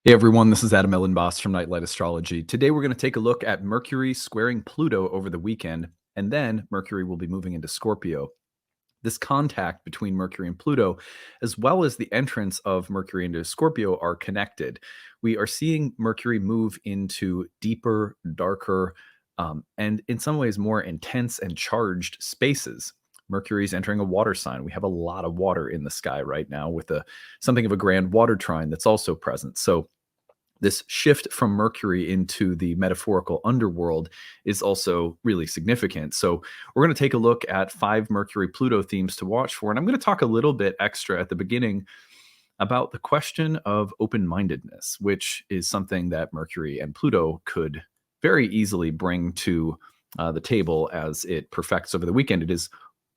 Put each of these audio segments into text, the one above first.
Hey everyone, this is Elenbaas from Nightlight Astrology. Today we're going to take a look at Mercury squaring Pluto over the weekend, and then Mercury will be moving into Scorpio. This contact between Mercury and Pluto, as well as the entrance of Mercury into Scorpio, are connected. We are seeing Mercury move into deeper, darker, and in some ways more intense and charged spaces. Mercury is entering a water sign. We have a lot of water in the sky right now with something of a Grand Water Trine that's also present. So this shift from Mercury into the metaphorical underworld is also really significant. So, we're going to take a look at 5 Mercury Pluto themes to watch for. And I'm going to talk a little bit extra at the beginning about the question of open mindedness, which is something that Mercury and Pluto could very easily bring to the table as it perfects over the weekend. It is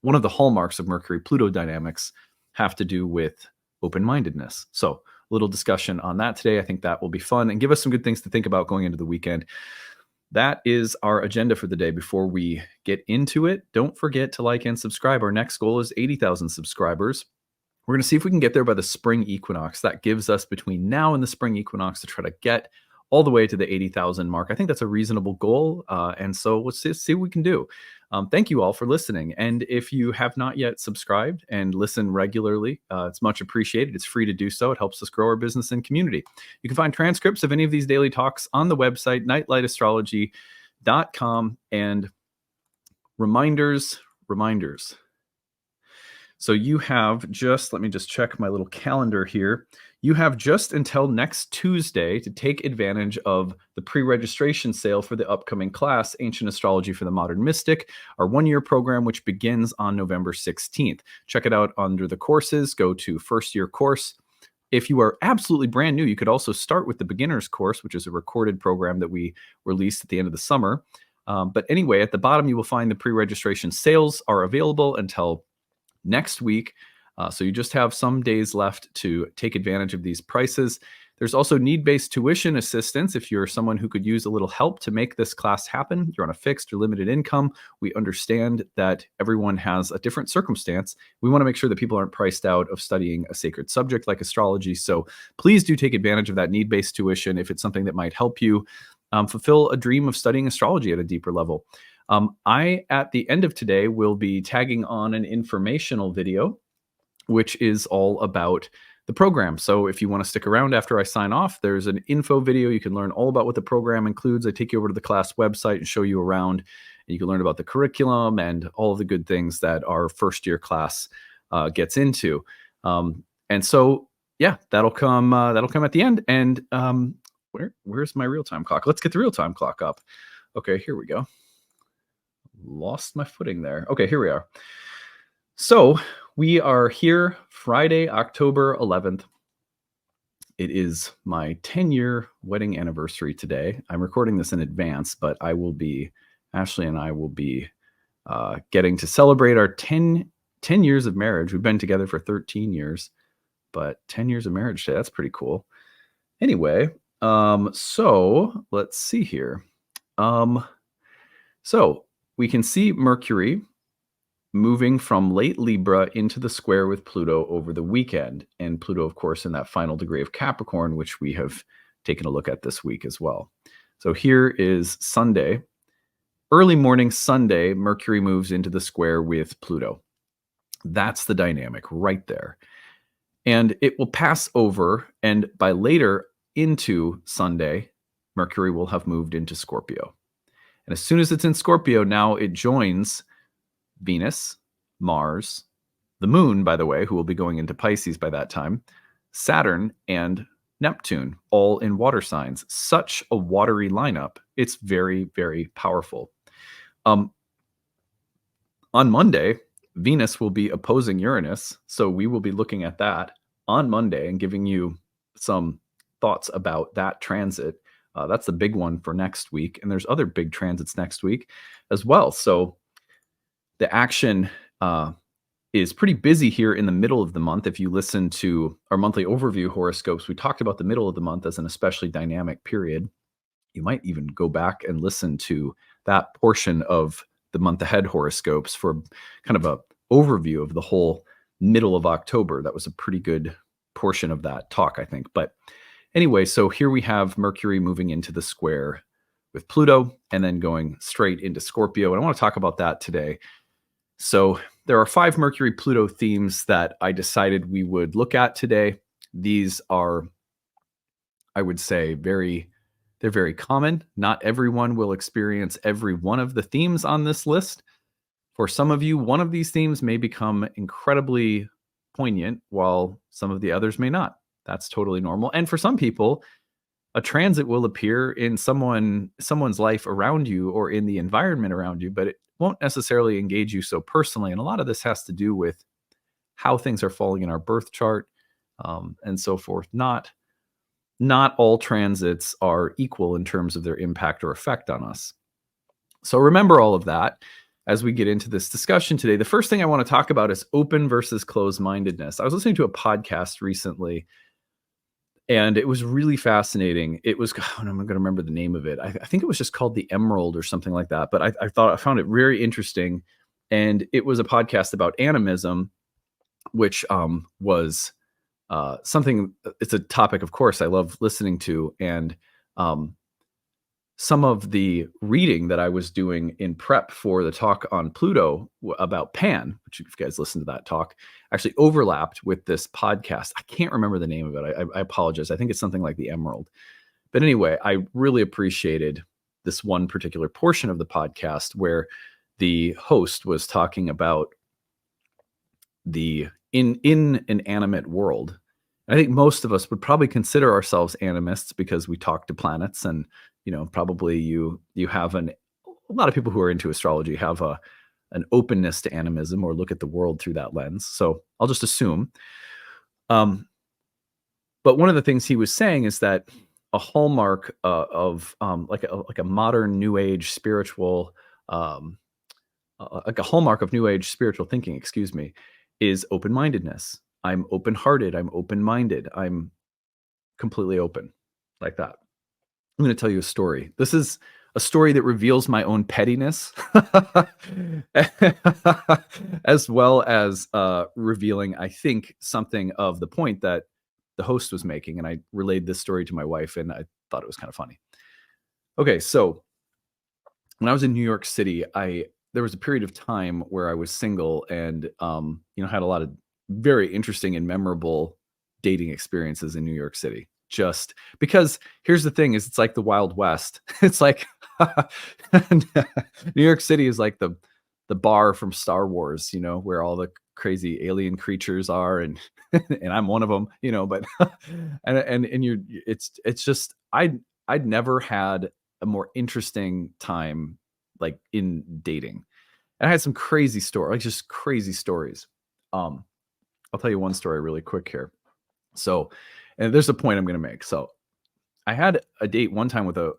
one of the hallmarks of Mercury Pluto dynamics have to do with open mindedness. So, little discussion on that today. I think that will be fun and give us some good things to think about going into the weekend. That is our agenda for the day. Before we get into it, don't forget to like and subscribe. Our next goal is 80,000 subscribers. We're going to see if we can get there by the spring equinox. That gives us between now and the spring equinox to try to get all the way to the 80,000 mark. I think that's a reasonable goal. And so let's see what we can do. Thank you all for listening. And if you have not yet subscribed and listen regularly, it's much appreciated. It's free to do so. It helps us grow our business and community. You can find transcripts of any of these daily talks on the website, nightlightastrology.com. And reminders. So you have let me just check my little calendar here. You have just until next Tuesday to take advantage of the pre-registration sale for the upcoming class, Ancient Astrology for the Modern Mystic, our one-year program, which begins on November 16th. Check it out under the courses. Go to first year course. If you are absolutely brand new, you could also start with the beginner's course, which is a recorded program that we released at the end of the summer. But anyway, at the bottom, you will find the pre-registration sales are available until next week. So you just have some days left to take advantage of these prices. There's also need-based tuition assistance if you're someone who could use a little help to make this class happen. You're on a fixed or limited income. We understand that everyone has a different circumstance. We want to make sure that people aren't priced out of studying a sacred subject like astrology. So please do take advantage of that need-based tuition if it's something that might help you fulfill a dream of studying astrology at a deeper level. I, at the end of today, will be tagging on an informational video, which is all about the program. So if you want to stick around after I sign off, there's an info video. You can learn all about what the program includes. I take you over to the class website and show you around. And you can learn about the curriculum and all of the good things that our first year class gets into. And so, yeah, that'll come at the end. And where's my real-time clock? Let's get the real-time clock up. Okay, here we go. Lost my footing there. Okay, here we are. So we are here Friday, October 11th. It is my 10-year wedding anniversary today. I'm recording this in advance, but Ashley and I will be getting to celebrate our 10 years of marriage. We've been together for 13 years, but 10 years of marriage today, that's pretty cool. Anyway, so let's see here. So we can see Mercury moving from late Libra into the square with Pluto over the weekend. And Pluto, of course, in that final degree of Capricorn, which we have taken a look at this week as well. So here is Sunday. Early morning Sunday, Mercury moves into the square with Pluto. That's the dynamic right there. And it will pass over, and by later into Sunday, Mercury will have moved into Scorpio. And as soon as it's in Scorpio, now it joins Venus, Mars, the moon, by the way, who will be going into Pisces by that time, Saturn, and Neptune, all in water signs. Such a watery lineup. It's very, very powerful. On Monday, Venus will be opposing Uranus, so we will be looking at that on Monday and giving you some thoughts about that transit. That's the big one for next week. And there's other big transits next week as well. So the action is pretty busy here in the middle of the month. If you listen to our monthly overview horoscopes, we talked about the middle of the month as an especially dynamic period. You might even go back and listen to that portion of the month ahead horoscopes for kind of a overview of the whole middle of October. That was a pretty good portion of that talk, I think. But Anyway, so here we have Mercury moving into the square with Pluto and then going straight into Scorpio. And I want to talk about that today. So there are 5 Mercury-Pluto themes that I decided we would look at today. These are, I would say, they're very common. Not everyone will experience every one of the themes on this list. For some of you, one of these themes may become incredibly poignant, while some of the others may not. That's totally normal. And for some people, a transit will appear in someone's life around you or in the environment around you, but it won't necessarily engage you so personally. And a lot of this has to do with how things are falling in our birth chart, and so forth. Not all transits are equal in terms of their impact or effect on us. So remember all of that as we get into this discussion today. The first thing I want to talk about is open versus closed-mindedness. I was listening to a podcast recently, and it was really fascinating. It was, I'm going to remember the name of it. I think it was just called The Emerald or something like that. But I found it very interesting. And it was a podcast about animism, which was something, it's a topic, of course, I love listening to. And some of the reading that I was doing in prep for the talk on Pluto about Pan, which if you guys listen to that talk, actually overlapped with this podcast. I can't remember the name of it. I apologize. I think it's something like The Emerald. But anyway, I really appreciated this one particular portion of the podcast where the host was talking about the in an animate world. I think most of us would probably consider ourselves animists because we talk to planets, and probably you have a lot of people who are into astrology have an openness to animism or look at the world through that lens. So I'll just assume. But one of the things he was saying is that a hallmark of like a modern New Age spiritual, like a hallmark of New Age spiritual thinking, excuse me, is open-mindedness. I'm open-hearted. I'm open-minded. I'm completely open, like that. I'm going to tell you a story. This is a story that reveals my own pettiness, as well as revealing, I think, something of the point that the host was making. And I relayed this story to my wife, and I thought it was kind of funny. Okay, so when I was in New York City, there was a period of time where I was single and had a lot of very interesting and memorable dating experiences in New York City. Just because here's the thing is it's like the Wild West. It's like New York City is like the bar from Star Wars, where all the crazy alien creatures are, and and I'm one of them, but it's just I'd never had a more interesting time like in dating. And I had some crazy stories, like just crazy stories. I'll tell you one story really quick here. So, and there's a point I'm going to make. So I had a date one time with a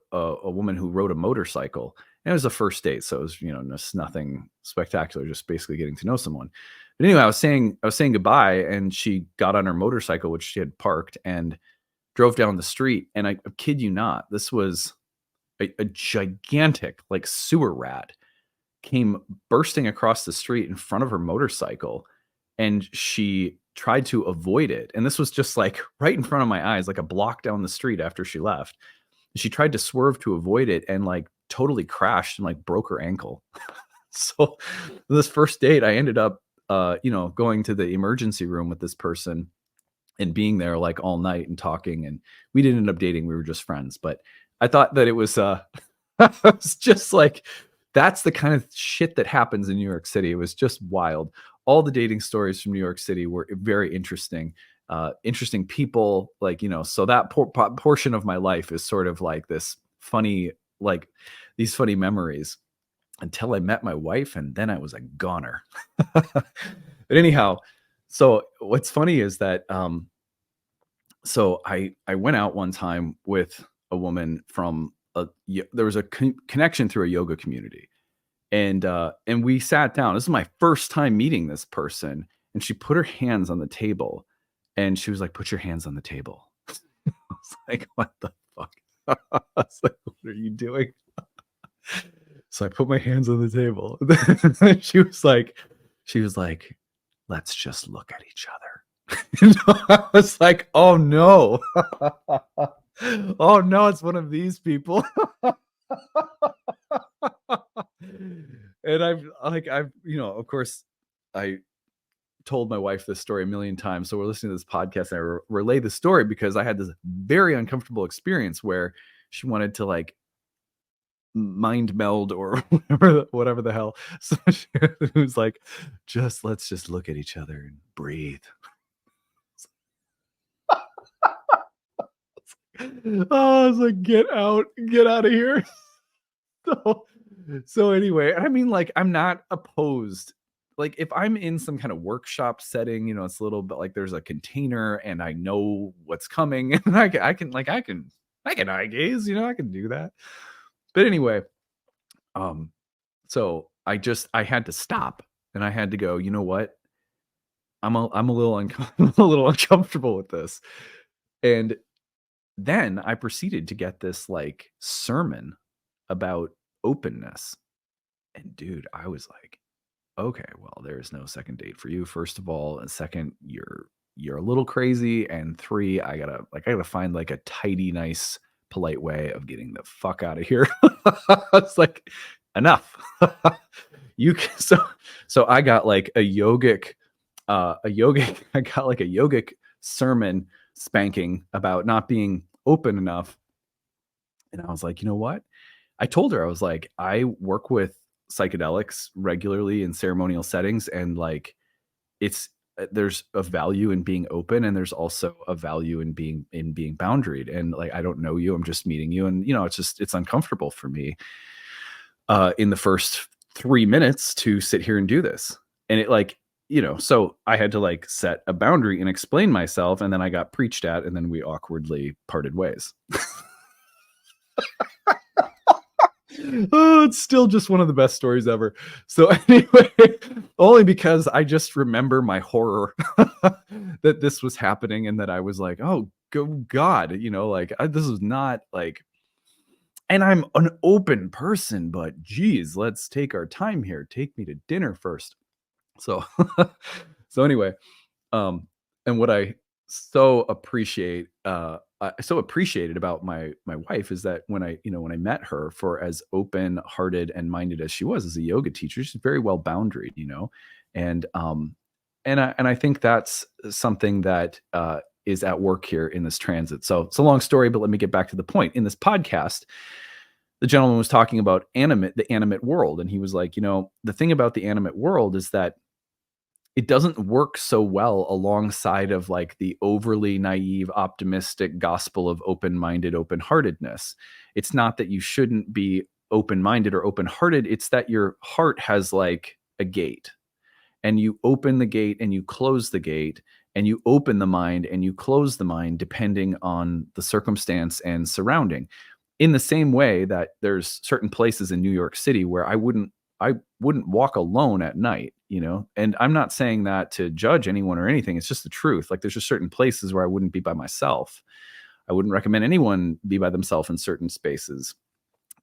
woman who rode a motorcycle, and it was a first date. So it was, just nothing spectacular, just basically getting to know someone. But anyway, I was saying goodbye, and she got on her motorcycle, which she had parked, and drove down the street. And I kid you not, this was a gigantic like sewer rat came bursting across the street in front of her motorcycle, and she tried to avoid it. And this was just like right in front of my eyes, like a block down the street after she left. She tried to swerve to avoid it and like totally crashed and like broke her ankle. So this first date, I ended up, going to the emergency room with this person and being there like all night and talking. And we didn't end up dating. We were just friends. But I thought that it was, it was just like, that's the kind of shit that happens in New York City. It was just wild. All the dating stories from New York City were very interesting. Interesting people, so that portion of my life is sort of like this funny, like these funny memories until I met my wife, and then I was a goner. But anyhow, so what's funny is that, so I went out one time with a woman from there was a connection through a yoga community. And we sat down. This is my first time meeting this person. And she put her hands on the table and she was like, "Put your hands on the table." I was like, "What the fuck?" I was like, "What are you doing?" So I put my hands on the table. She was like, "Let's just look at each other." I was like, oh no. Oh no, it's one of these people. And of course, I told my wife this story a million times. So we're listening to this podcast and I relay the story because I had this very uncomfortable experience where she wanted to like mind meld or whatever the hell. So she was like, let's just look at each other and breathe. Oh, I was like, get out of here. So, so anyway, I mean, like, I'm not opposed. Like, if I'm in some kind of workshop setting, it's a little bit like there's a container and I know what's coming, and I can eye gaze, I can do that. But anyway, um, so I had to stop and I had to go, you know what? I'm a little I'm a little uncomfortable with this. And then I proceeded to get this like sermon about openness. And dude, I was like, okay, well, there's no second date for you. First of all, and second, you're a little crazy. And three, I gotta find like a tidy, nice, polite way of getting the fuck out of here. It's like enough. You can so I got like I got like a yogic sermon spanking about not being open enough. And I was like, you know what? I told her, I was like, I work with psychedelics regularly in ceremonial settings, and like it's there's a value in being open, and there's also a value in being boundaried. And like I don't know you, I'm just meeting you, and it's uncomfortable for me in the first 3 minutes to sit here and do this. And it like so I had to like set a boundary and explain myself, and then I got preached at, and then we awkwardly parted ways. Oh, it's still just one of the best stories ever. So anyway, only because I just remember my horror that this was happening, and that I was like, oh God, this is not like, and I'm an open person, but geez, let's take our time here. Take me to dinner first. So, so anyway, um, and what I so appreciated about my wife is that when I met her, for as open-hearted and minded as she was as a yoga teacher, she's very well boundaried, and I think that's something that is at work here in this transit. So it's a long story, but let me get back to the point. In this podcast, the gentleman was talking about the animate world, and he was like, the thing about the animate world is that it doesn't work so well alongside of like the overly naive, optimistic gospel of open-minded, open-heartedness. It's not that you shouldn't be open-minded or open-hearted. It's that your heart has like a gate, and you open the gate and you close the gate, and you open the mind and you close the mind depending on the circumstance and surrounding. In the same way that there's certain places in New York City where I wouldn't walk alone at night, and I'm not saying that to judge anyone or anything. It's just the truth. Like there's just certain places where I wouldn't be by myself. I wouldn't recommend anyone be by themselves in certain spaces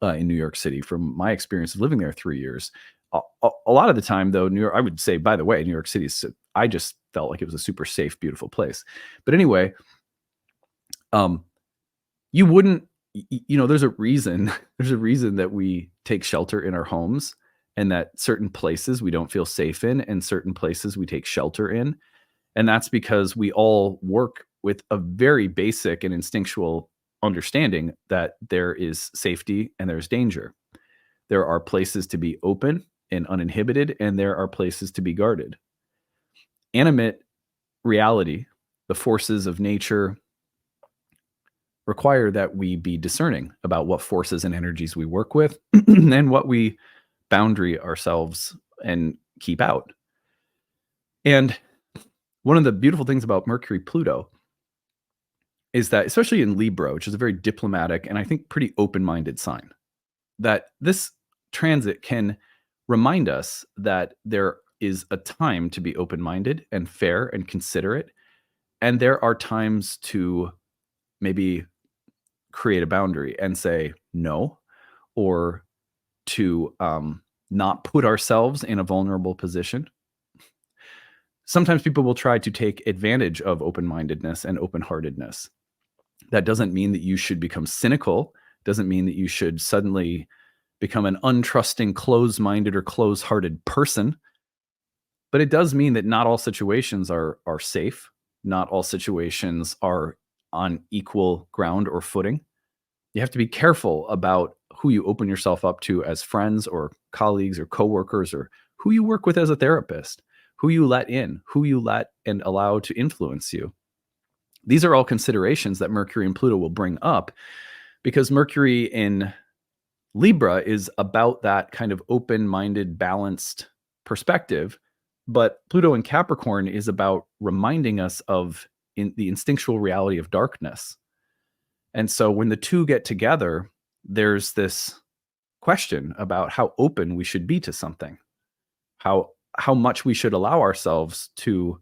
in New York City, from my experience of living there 3 years. A lot of the time though, New York, I would say, by the way, New York City I just felt like it was a super safe, beautiful place. But anyway, you wouldn't, there's a reason, that we take shelter in our homes, and that certain places we don't feel safe in, and certain places we take shelter in. And that's because we all work with a very basic and instinctual understanding that there is safety and there's danger. There are places to be open and uninhibited, and there are places to be guarded. Animate reality, the forces of nature, require that we be discerning about what forces and energies we work with and what we boundary ourselves and keep out. And one of the beautiful things about Mercury-Pluto is that, especially in Libra, which is a very diplomatic and I think pretty open-minded sign, that this transit can remind us that there is a time to be open-minded and fair and considerate. And there are times to maybe create a boundary and say no, or to not put ourselves in a vulnerable position. Sometimes people will try to take advantage of open-mindedness and open-heartedness. That doesn't mean that you should become cynical, doesn't mean that you should suddenly become an untrusting, closed-minded or closed-hearted person. But it does mean that not all situations are safe. Not all situations are on equal ground or footing. You have to be careful about who you open yourself up to as friends or colleagues or coworkers, or who you work with as a therapist, who you let in, who you let and allow to influence you. These are all considerations that Mercury and Pluto will bring up, because Mercury in Libra is about that kind of open-minded, balanced perspective. But Pluto in Capricorn is about reminding us of the instinctual reality of darkness. And so when the two get together, there's this question about how open we should be to something, how much we should allow ourselves to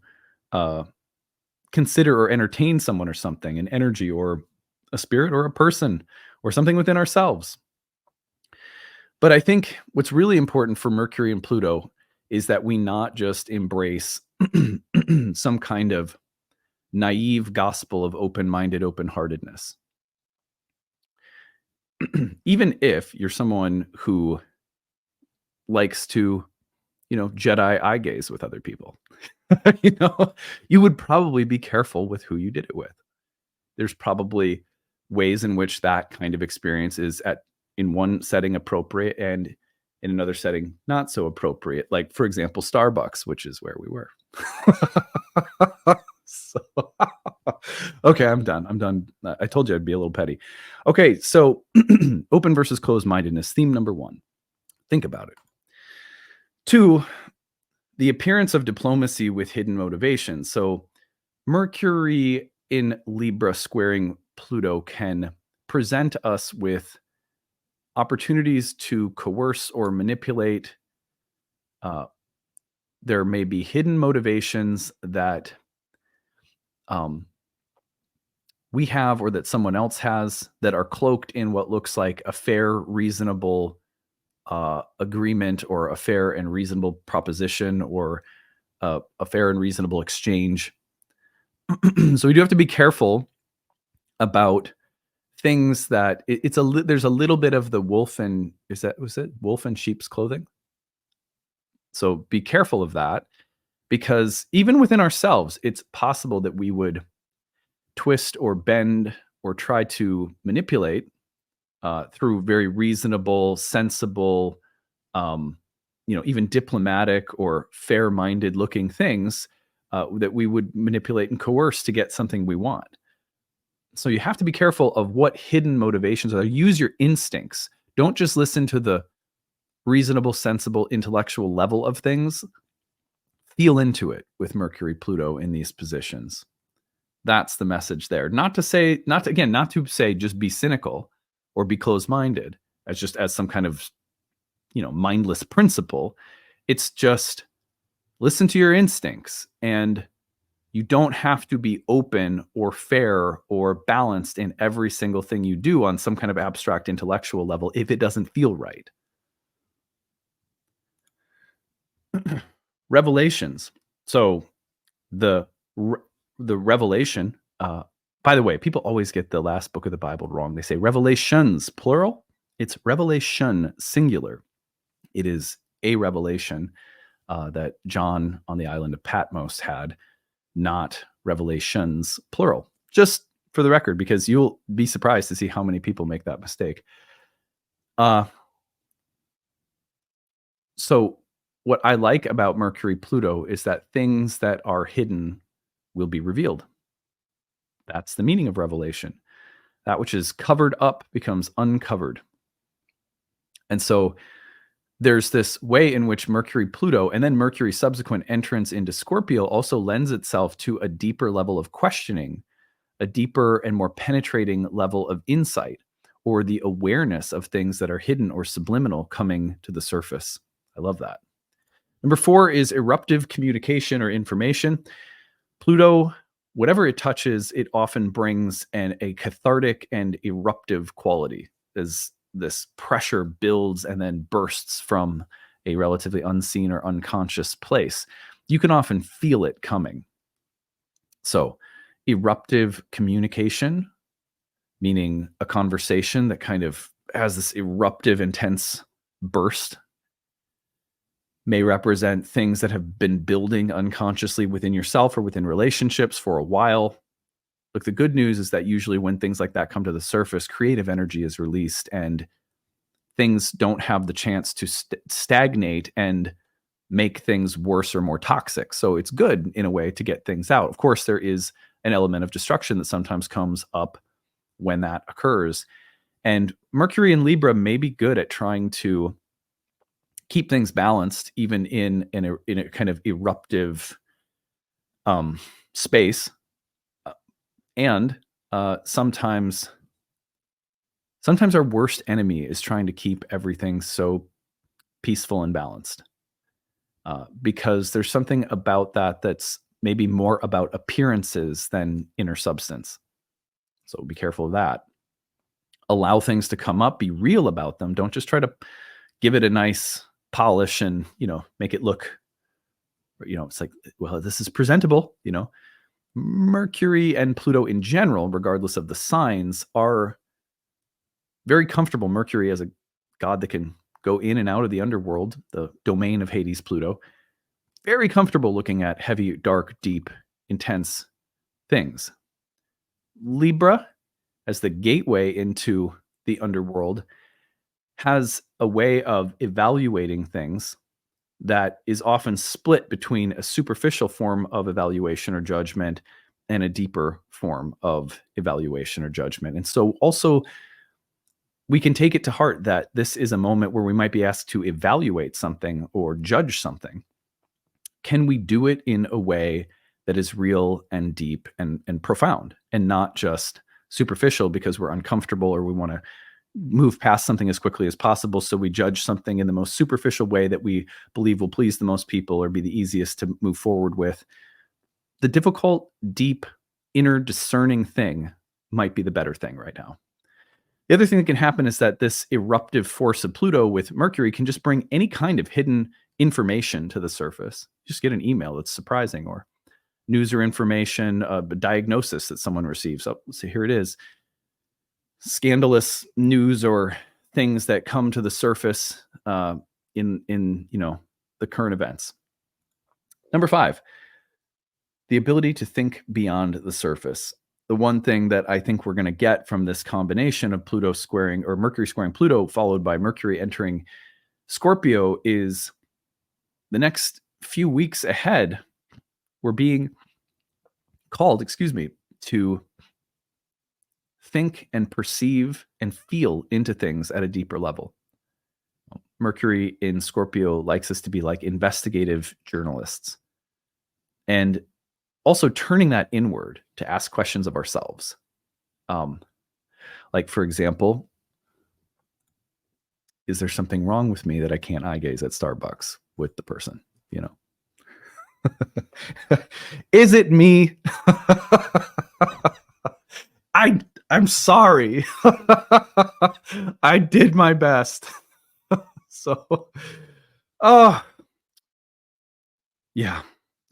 consider or entertain someone or something, an energy or a spirit or a person or something within ourselves. But I think what's really important for Mercury and Pluto is that we not just embrace some kind of naive gospel of open-minded, open-heartedness. Even if you're someone who likes to, Jedi eye gaze with other people, you would probably be careful with who you did it with. There's probably ways in which that kind of experience is in one setting appropriate and in another setting not so appropriate. Like, for example, Starbucks, which is where we were. So, okay, I'm done. I told you I'd be a little petty. Okay, so open versus closed-mindedness, theme number 1. Think about it. 2, the appearance of diplomacy with hidden motivation. So Mercury in Libra squaring Pluto can present us with opportunities to coerce or manipulate. There may be hidden motivations that we have or that someone else has that are cloaked in what looks like a fair, reasonable agreement or a fair and reasonable proposition or a fair and reasonable exchange. So we do have to be careful about things that there's a little bit of the wolf and wolf in sheep's clothing. So be careful of that, because even within ourselves, it's possible that we would twist or bend or try to manipulate through very reasonable, sensible, even diplomatic or fair-minded looking things that we would manipulate and coerce to get something we want. So you have to be careful of what hidden motivations are. Use your instincts. Don't just listen to the reasonable, sensible, intellectual level of things. Feel into it with Mercury, Pluto in these positions. That's the message there. Not to say just be cynical or be closed-minded as some kind of, mindless principle. It's just listen to your instincts, and you don't have to be open or fair or balanced in every single thing you do on some kind of abstract intellectual level if it doesn't feel right. Revelations. So the revelation, by the way, people always get the last book of the Bible wrong. They say revelations, plural. It's revelation, singular. It is a revelation that John on the island of Patmos had, not revelations, plural. Just for the record, because you'll be surprised to see how many people make that mistake. So what I like about Mercury Pluto is that things that are hidden will be revealed. That's the meaning of revelation. That which is covered up becomes uncovered. And so there's this way in which Mercury Pluto and then Mercury's subsequent entrance into Scorpio also lends itself to a deeper level of questioning, a deeper and more penetrating level of insight, or the awareness of things that are hidden or subliminal coming to the surface. I love that. Number 4 is eruptive communication or information. Pluto, whatever it touches, it often brings a cathartic and eruptive quality as this pressure builds and then bursts from a relatively unseen or unconscious place. you can often feel it coming. So eruptive communication, meaning a conversation that kind of has this eruptive, intense burst, may represent things that have been building unconsciously within yourself or within relationships for a while. Look, the good news is that usually when things like that come to the surface, creative energy is released and things don't have the chance to stagnate and make things worse or more toxic. So it's good in a way to get things out. Of course, there is an element of destruction that sometimes comes up when that occurs. And Mercury in Libra may be good at trying to keep things balanced, even in a kind of eruptive space. And sometimes our worst enemy is trying to keep everything so peaceful and balanced. Because there's something about that that's maybe more about appearances than inner substance. So be careful of that. Allow things to come up, be real about them. Don't just try to give it a nice polish and, make it look, it's like, well, this is presentable, Mercury and Pluto in general, regardless of the signs, are very comfortable. Mercury as a god that can go in and out of the underworld, the domain of Hades, Pluto, very comfortable looking at heavy, dark, deep, intense things. Libra, as the gateway into the underworld, has a way of evaluating things that is often split between a superficial form of evaluation or judgment and a deeper form of evaluation or judgment. And so also we can take it to heart that this is a moment where we might be asked to evaluate something or judge something. Can we do it in a way that is real and deep and profound and not just superficial because we're uncomfortable or we want to move past something as quickly as possible, so we judge something in the most superficial way that we believe will please the most people or be the easiest to move forward with? The difficult, deep, inner discerning thing might be the better thing right now. The other thing that can happen is that this eruptive force of Pluto with Mercury can just bring any kind of hidden information to the surface. Just get an email that's surprising, or news or information, a diagnosis that someone receives. Oh, so here it is. Scandalous news or things that come to the surface in the current events. Number 5, the ability to think beyond the surface. The one thing that I think we're going to get from this combination of Pluto squaring or Mercury squaring Pluto followed by Mercury entering Scorpio is the next few weeks ahead, we're being called, to think and perceive and feel into things at a deeper level. Mercury in Scorpio likes us to be like investigative journalists. And also turning that inward to ask questions of ourselves. Like, for example, is there something wrong with me that I can't eye gaze at Starbucks with the person? Is it me? I'm sorry. I did my best. So, yeah.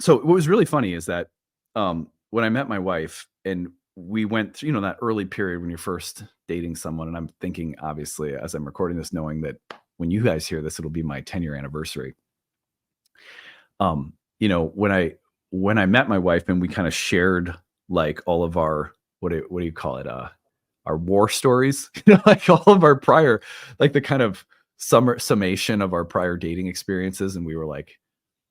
So what was really funny is that when I met my wife and we went through, that early period when you're first dating someone, and I'm thinking, obviously, as I'm recording this, knowing that when you guys hear this, it'll be my 10-year anniversary. When I met my wife and we kind of shared like all of our, what do you call it? Our war stories, like all of our prior, like the kind of summation of our prior dating experiences. And we were like,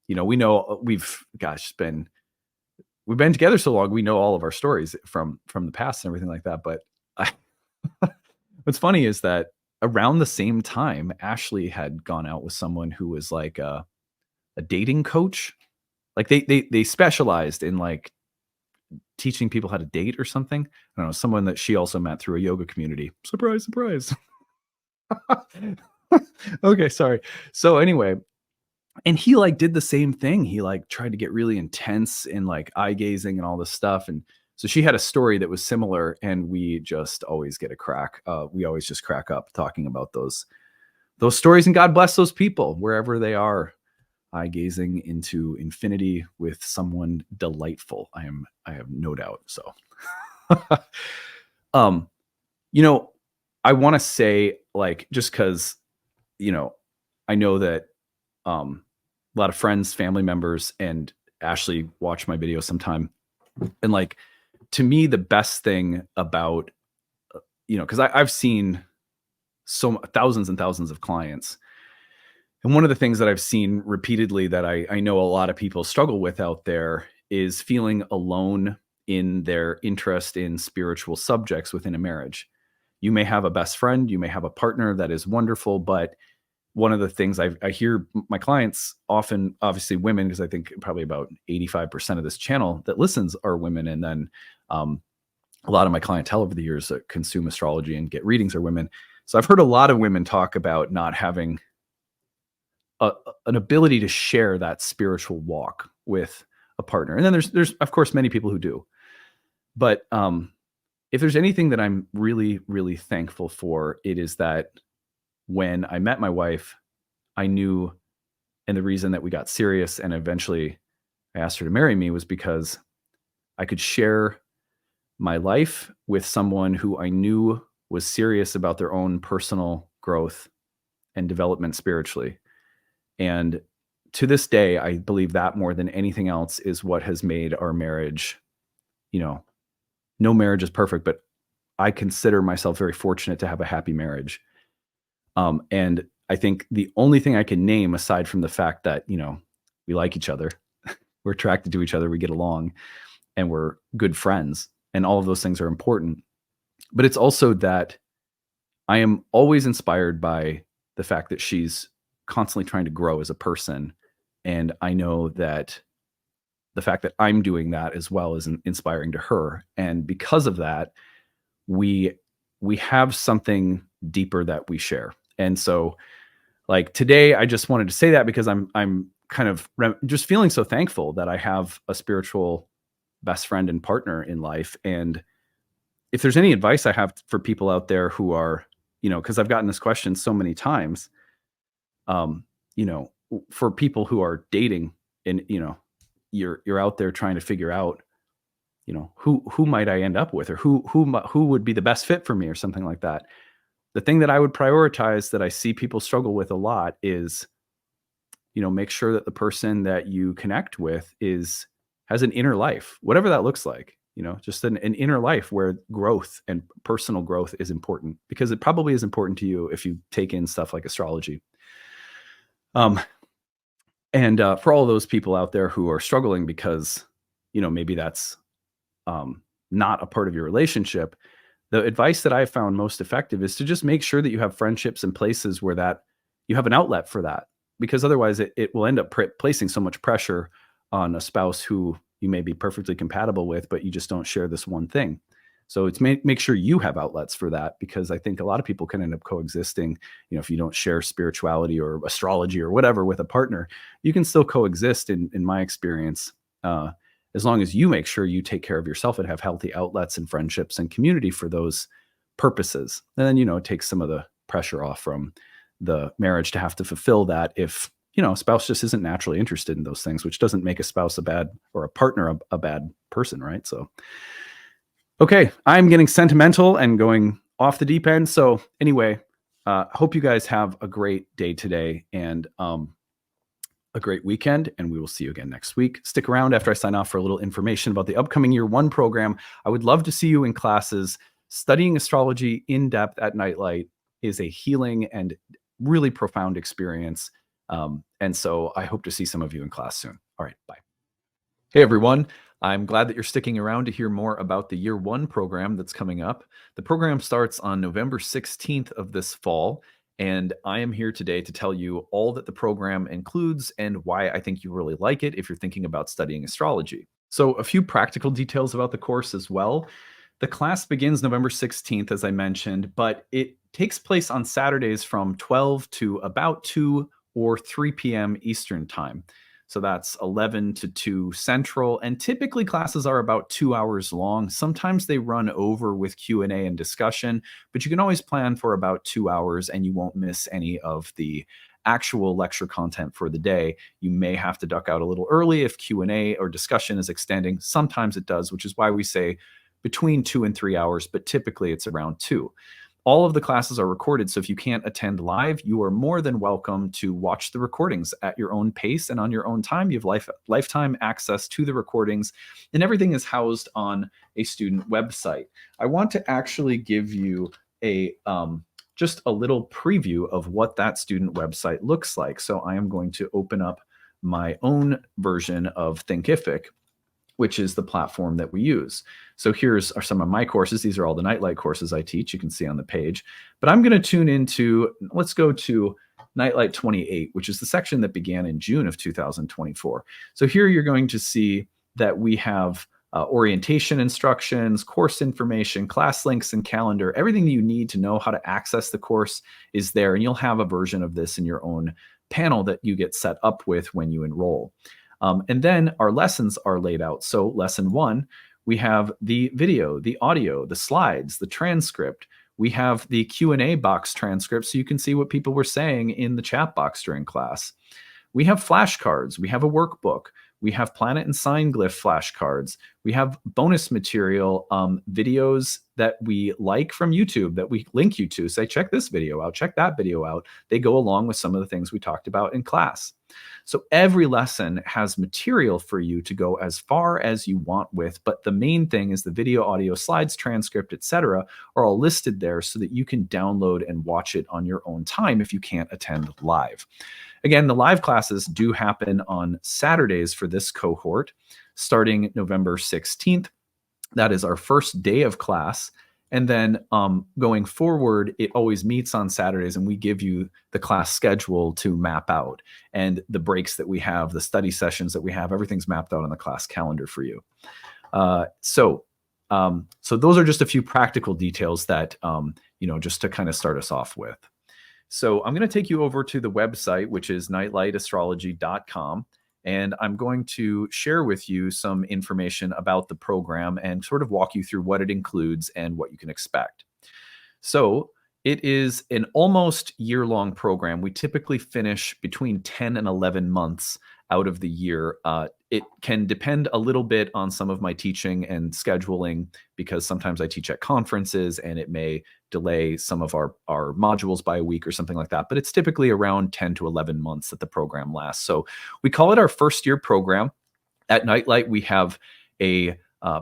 we know we've been together so long. We know all of our stories from the past and everything like that. But what's funny is that around the same time, Ashley had gone out with someone who was like a dating coach. Like they specialized in like teaching people how to date or something. I don't know, someone that she also met through a yoga community. Surprise, surprise. Okay, sorry. So anyway, and he like did the same thing. He like tried to get really intense in like eye gazing and all this stuff. And so she had a story that was similar, and we just always get a crack. We always just crack up talking about those stories, and God bless those people wherever they are. eye gazing into infinity with someone delightful. I have no doubt. So, um, you know, I want to say, like, just because, you know, I know that a lot of friends, family members, and Ashley watch my videos sometime. And like, to me, the best thing about, because I've seen thousands and thousands of clients. And one of the things that I've seen repeatedly that I know a lot of people struggle with out there is feeling alone in their interest in spiritual subjects within a marriage. You may have a best friend, you may have a partner that is wonderful, but one of the things I hear my clients often, obviously women, because I think probably about 85% of this channel that listens are women. And then a lot of my clientele over the years that consume astrology and get readings are women. So I've heard a lot of women talk about not having an ability to share that spiritual walk with a partner. And then there's of course many people who do. But if there's anything that I'm really, really thankful for, it is that when I met my wife, I knew, and the reason that we got serious and eventually I asked her to marry me was because I could share my life with someone who I knew was serious about their own personal growth and development spiritually. And to this day, I believe that more than anything else is what has made our marriage, no marriage is perfect, but I consider myself very fortunate to have a happy marriage. And I think the only thing I can name, aside from the fact that, we like each other, we're attracted to each other, we get along, and we're good friends, and all of those things are important. But it's also that I am always inspired by the fact that she's constantly trying to grow as a person. And I know that the fact that I'm doing that as well is inspiring to her. And because of that, we have something deeper that we share. And so, like, today, I just wanted to say that because I'm kind of just feeling so thankful that I have a spiritual best friend and partner in life. And if there's any advice I have for people out there who are, because I've gotten this question so many times, for people who are dating and, you're out there trying to figure out, who might I end up with, or who would be the best fit for me, or something like that. The thing that I would prioritize that I see people struggle with a lot is, make sure that the person that you connect with has an inner life, whatever that looks like, just an inner life where growth and personal growth is important, because it probably is important to you if you take in stuff like astrology. And for all those people out there who are struggling because, maybe that's not a part of your relationship, the advice that I found most effective is to just make sure that you have friendships and places where that you have an outlet for that, because otherwise it will end up placing so much pressure on a spouse who you may be perfectly compatible with, but you just don't share this one thing. So it's make sure you have outlets for that, because I think a lot of people can end up coexisting. If you don't share spirituality or astrology or whatever with a partner, you can still coexist in my experience, as long as you make sure you take care of yourself and have healthy outlets and friendships and community for those purposes. And then, it takes some of the pressure off from the marriage to have to fulfill that if, a spouse just isn't naturally interested in those things, which doesn't make a spouse or a partner a bad person, right? So, okay, I'm getting sentimental and going off the deep end. So anyway, hope you guys have a great day today and a great weekend, and we will see you again next week. Stick around after I sign off for a little information about the upcoming Year 1 program. I would love to see you in classes. Studying astrology in depth at Nightlight is a healing and really profound experience. And so I hope to see some of you in class soon. All right, bye. Hey, everyone. I'm glad that you're sticking around to hear more about the Year 1 program that's coming up. The program starts on November 16th of this fall, and I am here today to tell you all that the program includes and why I think you really like it if you're thinking about studying astrology. So a few practical details about the course as well. The class begins November 16th, as I mentioned, but it takes place on Saturdays from 12 to about 2 or 3 p.m. Eastern Time. So that's 11 to 2 Central, and typically classes are about 2 hours long. Sometimes they run over with Q&A and discussion, but you can always plan for about 2 hours and you won't miss any of the actual lecture content for the day. You may have to duck out a little early if Q&A or discussion is extending. Sometimes it does, which is why we say between 2 and 3 hours, but typically it's around 2. All of the classes are recorded, so if you can't attend live, you are more than welcome to watch the recordings at your own pace and on your own time. You have lifetime access to the recordings, and everything is housed on a student website. I want to actually give you a just a little preview of what that student website looks like. So I am going to open up my own version of Thinkific, which is the platform that we use. So here's are some of my courses. These are all the Nightlight courses I teach. You can see on the page. But I'm going to tune into, let's go to Nightlight 28, which is the section that began in June of 2024. So here you're going to see that we have orientation instructions, course information, class links, and calendar. Everything that you need to know how to access the course is there. And you'll have a version of this in your own panel that you get set up with when you enroll. And then our lessons are laid out. So lesson 1, we have the video, the audio, the slides, the transcript. We have the Q&A box transcript so you can see what people were saying in the chat box during class. We have flashcards. We have a workbook. We have planet and sign glyph flashcards. We have bonus material, videos that we like from YouTube that we link you to. Say, check this video out, check that video out. They go along with some of the things we talked about in class. So every lesson has material for you to go as far as you want with, but the main thing is the video, audio, slides, transcript, etc. are all listed there so that you can download and watch it on your own time if you can't attend live. Again, the live classes do happen on Saturdays for this cohort, starting November 16th. That is our first day of class. And then going forward, it always meets on Saturdays, and we give you the class schedule to map out. And the breaks that we have, the study sessions that we have, everything's mapped out on the class calendar for you. So those are just a few practical details that, just to kind of start us off with. So I'm going to take you over to the website, which is nightlightastrology.com. And I'm going to share with you some information about the program and sort of walk you through what it includes and what you can expect. So it is an almost year-long program. We typically finish between 10 and 11 months out of the year. It can depend a little bit on some of my teaching and scheduling, because sometimes I teach at conferences and it may delay some of our modules by a week or something like that. But it's typically around 10 to 11 months that the program lasts. So we call it our first year program. At Nightlight, we have a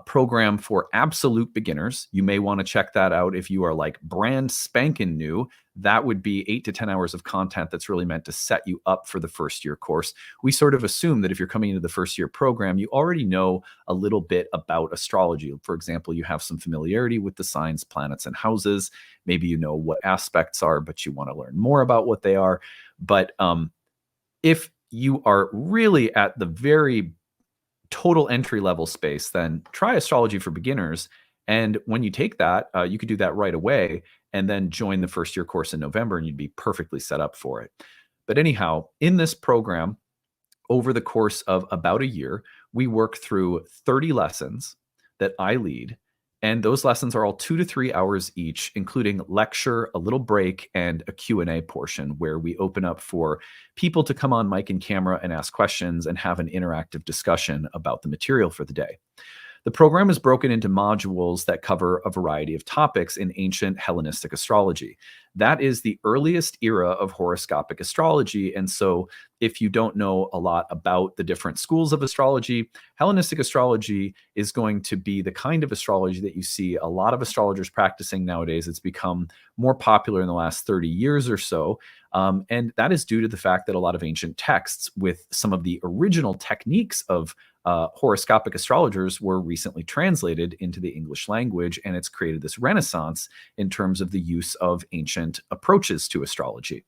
program for absolute beginners. You may want to check that out if you are like brand spanking new. That would be 8 to 10 hours of content that's really meant to set you up for the first year course. We sort of assume that if you're coming into the first year program, you already know a little bit about astrology. For example, you have some familiarity with the signs, planets, and houses. Maybe you know what aspects are, but you want to learn more about what they are. But if you are really at the very total entry level space, then try Astrology for Beginners. And when you take that, you could do that right away and then join the first year course in November, and you'd be perfectly set up for it. But anyhow, in this program, over the course of about a year, we work through 30 lessons that I lead. And those lessons are all 2 to 3 hours each, including lecture, a little break, and a Q&A portion where we open up for people to come on mic and camera and ask questions and have an interactive discussion about the material for the day. The program is broken into modules that cover a variety of topics in ancient Hellenistic astrology. That is the earliest era of horoscopic astrology. And so if you don't know a lot about the different schools of astrology, Hellenistic astrology is going to be the kind of astrology that you see a lot of astrologers practicing nowadays. It's become more popular in the last 30 years or so. And that is due to the fact that a lot of ancient texts with some of the original techniques of horoscopic astrologers were recently translated into the English language, and it's created this renaissance in terms of the use of ancient approaches to astrology.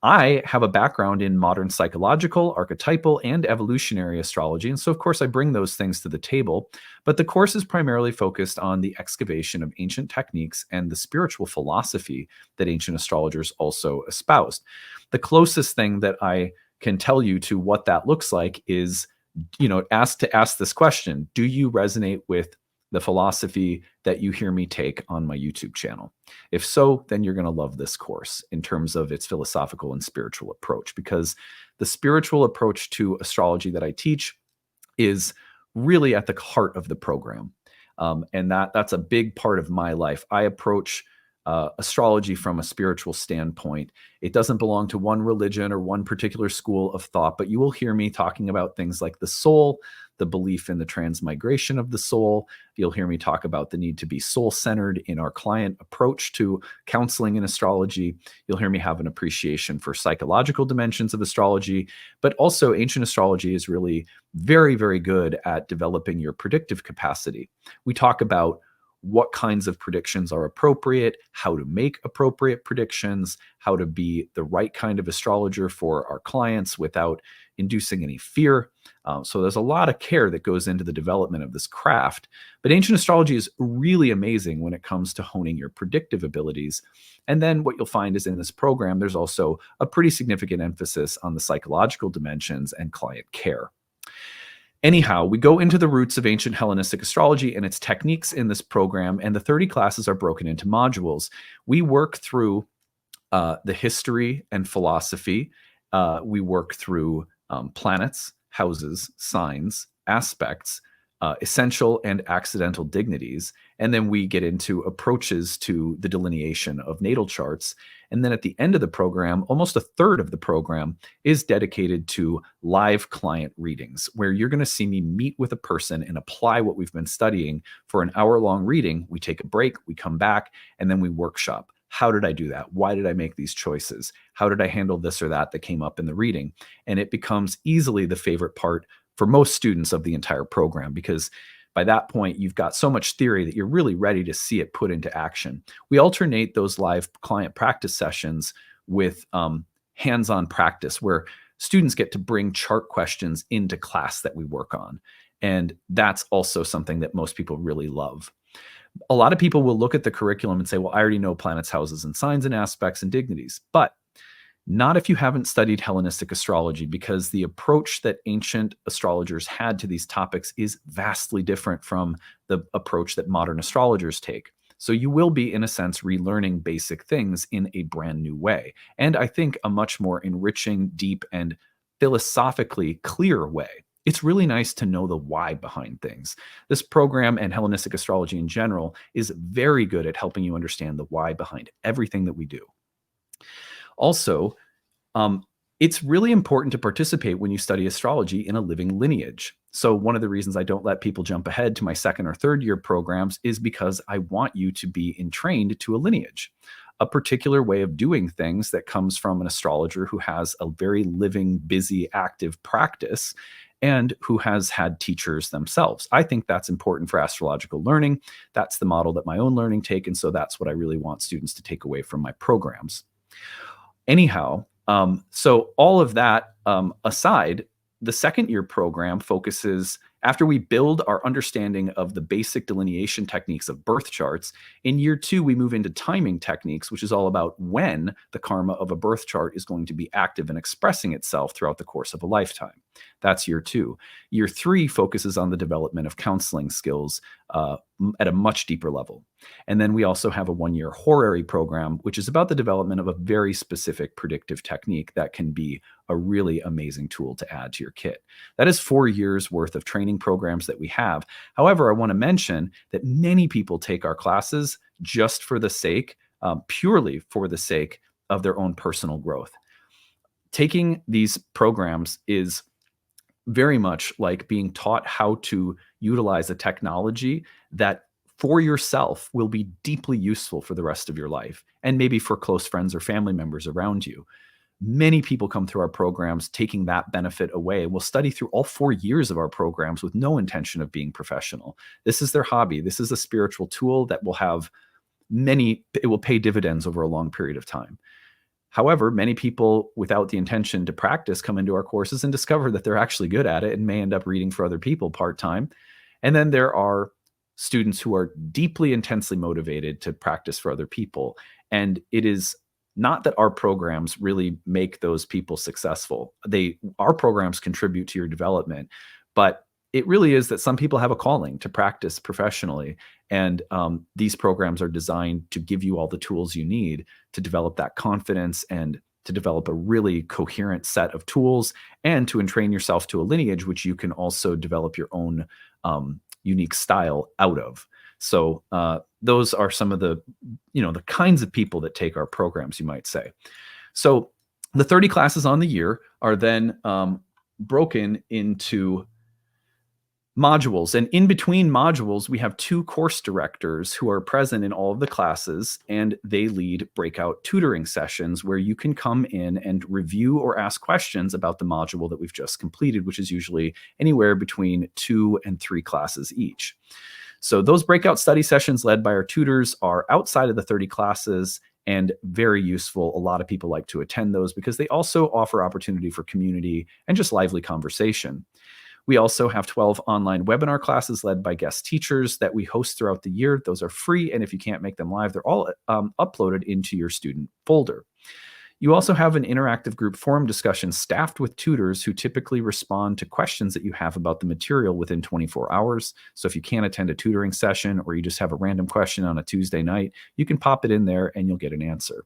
I have a background in modern psychological, archetypal, and evolutionary astrology, and so of course I bring those things to the table, but the course is primarily focused on the excavation of ancient techniques and the spiritual philosophy that ancient astrologers also espoused. The closest thing that I can tell you to what that looks like is, ask this question: do you resonate with the philosophy that you hear me take on my YouTube channel? If so, then you're going to love this course in terms of its philosophical and spiritual approach, because the spiritual approach to astrology that I teach is really at the heart of the program. And that's a big part of my life. I approach astrology from a spiritual standpoint. It doesn't belong to one religion or one particular school of thought, but you will hear me talking about things like the soul, the belief in the transmigration of the soul. You'll hear me talk about the need to be soul-centered in our client approach to counseling in astrology. You'll hear me have an appreciation for psychological dimensions of astrology, but also ancient astrology is really very, very good at developing your predictive capacity. We talk about what kinds of predictions are appropriate, how to make appropriate predictions, how to be the right kind of astrologer for our clients without inducing any fear. So there's a lot of care that goes into the development of this craft. But ancient astrology is really amazing when it comes to honing your predictive abilities. And then what you'll find is in this program, there's also a pretty significant emphasis on the psychological dimensions and client care. Anyhow, we go into the roots of ancient Hellenistic astrology and its techniques in this program, and the 30 classes are broken into modules. We work through the history and philosophy. We work through planets, houses, signs, aspects, essential and accidental dignities. And then we get into approaches to the delineation of natal charts. And then at the end of the program, almost a third of the program is dedicated to live client readings, where you're going to see me meet with a person and apply what we've been studying for an hour-long reading. We take a break, we come back, and then we workshop. How did I do that? Why did I make these choices? How did I handle this or that came up in the reading? And it becomes easily the favorite part for most students of the entire program, because by that point, you've got so much theory that you're really ready to see it put into action. We alternate those live client practice sessions with hands-on practice, where students get to bring chart questions into class that we work on. And that's also something that most people really love. A lot of people will look at the curriculum and say, well, I already know planets, houses, and signs and aspects and dignities. But not if you haven't studied Hellenistic astrology, because the approach that ancient astrologers had to these topics is vastly different from the approach that modern astrologers take. So you will be, in a sense, relearning basic things in a brand new way. And I think a much more enriching, deep, and philosophically clear way. It's really nice to know the why behind things. This program and Hellenistic astrology in general is very good at helping you understand the why behind everything that we do. Also, it's really important to participate when you study astrology in a living lineage. So one of the reasons I don't let people jump ahead to my second or third year programs is because I want you to be entrained to a lineage, a particular way of doing things that comes from an astrologer who has a very living, busy, active practice and who has had teachers themselves. I think that's important for astrological learning. That's the model that my own learning take, and so that's what I really want students to take away from my programs. Anyhow, so all of that aside, the second year program focuses, after we build our understanding of the basic delineation techniques of birth charts, in year 2, we move into timing techniques, which is all about when the karma of a birth chart is going to be active and expressing itself throughout the course of a lifetime. That's year 2. Year 3 focuses on the development of counseling skills at a much deeper level. And then we also have a 1-year horary program, which is about the development of a very specific predictive technique that can be a really amazing tool to add to your kit. That is 4 years worth of training programs that we have. However, I want to mention that many people take our classes just for the sake, purely for the sake of their own personal growth. Taking these programs is very much like being taught how to utilize a technology that for yourself will be deeply useful for the rest of your life, and maybe for close friends or family members around you. Many people come through our programs taking that benefit away and will study through all 4 years of our programs with no intention of being professional. This is their hobby. This is a spiritual tool that will have it will pay dividends over a long period of time. However, many people without the intention to practice come into our courses and discover that they're actually good at it and may end up reading for other people part-time. And then there are students who are deeply, intensely motivated to practice for other people. And it is not that our programs really make those people successful. Our programs contribute to your development, but it really is that some people have a calling to practice professionally. And these programs are designed to give you all the tools you need to develop that confidence and to develop a really coherent set of tools and to entrain yourself to a lineage, which you can also develop your own unique style out of. So those are some of the, the kinds of people that take our programs, you might say. So the 30 classes on the year are then broken into modules. And in between modules, we have 2 course directors who are present in all of the classes, and they lead breakout tutoring sessions where you can come in and review or ask questions about the module that we've just completed, which is usually anywhere between 2 and 3 classes each. So those breakout study sessions led by our tutors are outside of the 30 classes and very useful. A lot of people like to attend those because they also offer opportunity for community and just lively conversation. We also have 12 online webinar classes led by guest teachers that we host throughout the year. Those are free, and if you can't make them live, they're all uploaded into your student folder. You also have an interactive group forum discussion staffed with tutors who typically respond to questions that you have about the material within 24 hours. So if you can't attend a tutoring session or you just have a random question on a Tuesday night, you can pop it in there and you'll get an answer.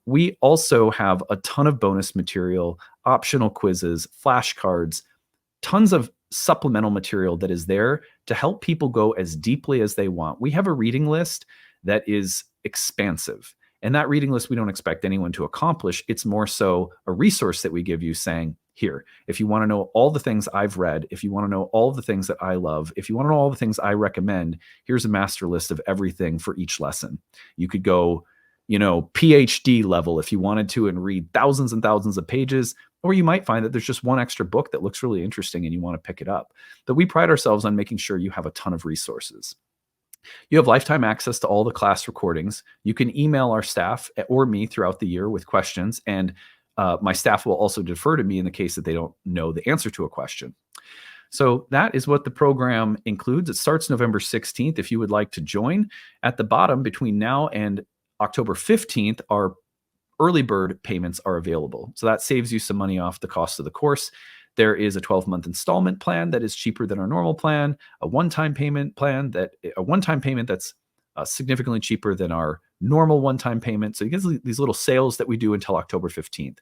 We also have a ton of bonus material, optional quizzes, flashcards, tons of supplemental material that is there to help people go as deeply as they want. We have a reading list that is expansive. And that reading list, we don't expect anyone to accomplish. It's more so a resource that we give you saying, here, if you want to know all the things I've read, if you want to know all the things that I love, if you want to know all the things I recommend, here's a master list of everything for each lesson. You could go, PhD level if you wanted to and read thousands and thousands of pages, or you might find that there's just one extra book that looks really interesting and you want to pick it up. But we pride ourselves on making sure you have a ton of resources. You have lifetime access to all the class recordings. You can email our staff or me throughout the year with questions, and my staff will also defer to me in the case that they don't know the answer to a question. So that is what the program includes. It starts November 16th. If you would like to join, at the bottom between now and October 15th, our early bird payments are available. So that saves you some money off the cost of the course. There is a 12-month installment plan that is cheaper than our normal plan, a one-time payment that's significantly cheaper than our normal one-time payment. So you get these little sales that we do until October 15th.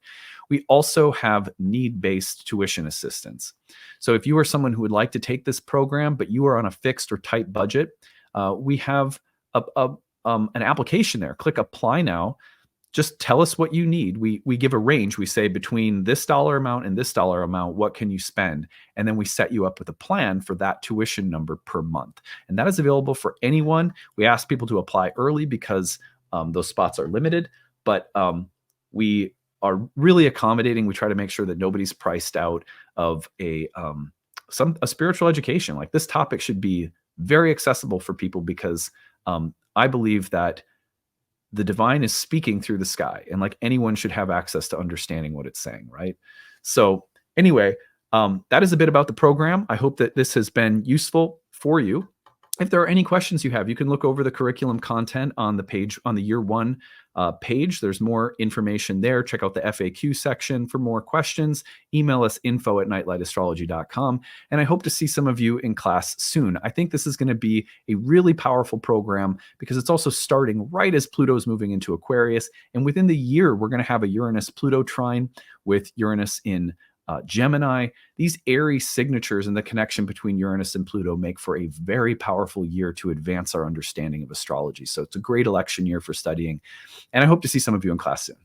We also have need-based tuition assistance. So if you are someone who would like to take this program, but you are on a fixed or tight budget, we have an application there. Click apply now. Just tell us what you need. We give a range. We say between this dollar amount and this dollar amount, what can you spend? And then we set you up with a plan for that tuition number per month. And that is available for anyone. We ask people to apply early because those spots are limited, but we are really accommodating. We try to make sure that nobody's priced out of a spiritual education. Like, this topic should be very accessible for people because I believe that the divine is speaking through the sky, and like anyone should have access to understanding what it's saying, right? So anyway, that is a bit about the program. I hope that this has been useful for you. If there are any questions you have, you can look over the curriculum content on the page, on the year 1 page. There's more information there. Check out the FAQ section for more questions. Email us info@nightlightastrology.com. And I hope to see some of you in class soon. I think this is going to be a really powerful program because it's also starting right as Pluto is moving into Aquarius. And within the year, we're going to have a Uranus-Pluto trine with Uranus in Gemini. These airy signatures and the connection between Uranus and Pluto make for a very powerful year to advance our understanding of astrology. So it's a great election year for studying, and I hope to see some of you in class soon.